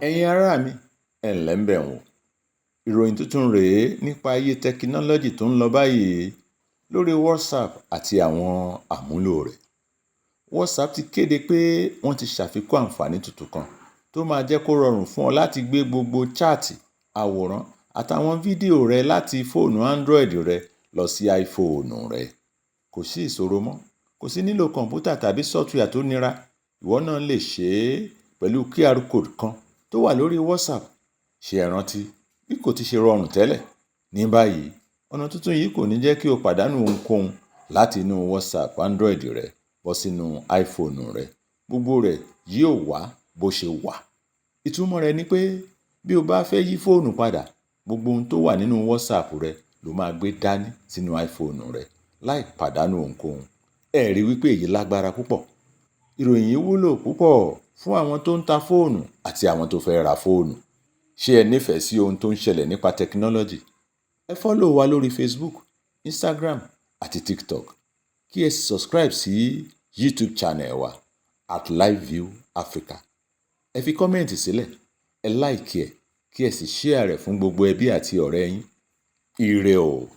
Ẹ̀yin ará mi, ẹ ǹlẹ́ ńbẹ̀ wò. Ìròyìn tuntun rèé nípa ayé tẹkinọ́lọ́jì tó ń lọ báyìí lórí WhatsApp àti àwọn àmúlò rẹ̀. WhatsApp ti kéde pé wọ́n ti ṣàfikún àǹfààní tuntun kan tó máa jẹ́ kó rọrùn fún ọ láti gbé gbogbo cháàtì, àwòrán àtàwọn fídíò rẹ láti fóònù Android rẹ lọ sí iPhone rẹ. Kò sí ìṣòro mọ́, kò sí nílò kọ̀ǹpútà tàbí sọ́ftíwà tó nira. Ìwọ náà lè ṣe é pẹ̀lú QR code kan tó wà lórí WhatsApp. Ṣé ẹ rántí bí kò ti ṣe rọrùn tẹ́lẹ̀? Ní báyìí, ọ̀nà tuntun yìí kò ní jẹ́ kí o pàdánù ohunkóhun láti inú WhatsApp Android rẹ bọ́ sínú iPhone rẹ. Gbogbo rẹ̀ yóò wá bó ṣe wà. Ìtumọ̀ rẹ̀ ni pé bí o bá fẹ́ yí fóònù padà, gbogbo ohun tó wà nínú WhatsApp rẹ ló máa gbé dání sínú iPhone rẹ láì pàdánù ohunkóhun. Ẹ rí wípé èyí lágbára púpọ̀. Ìròyìn yìí wúlò púpọ̀ fún àwọn tó ń ta fóònù àti àwọn tó fẹ́ ra fóònù. Ṣé ẹ nífẹ̀ẹ́ sí ohun tó ń ṣẹlẹ̀ nípa tẹkinọ́lọ́jì? Ẹ fọ́lò wa lórí Facebook, Instagram àti TikTok. Kí ẹ sì subscribe sí YouTube channel wa @LiveViewAfrica. Ẹ fi kọ́mẹ̀ntì sílẹ̀, ẹ like ẹ̀, kí ẹ sì share rẹ̀ fún gbogbo ẹbí àti ọ̀rẹ́ yín. Ire o!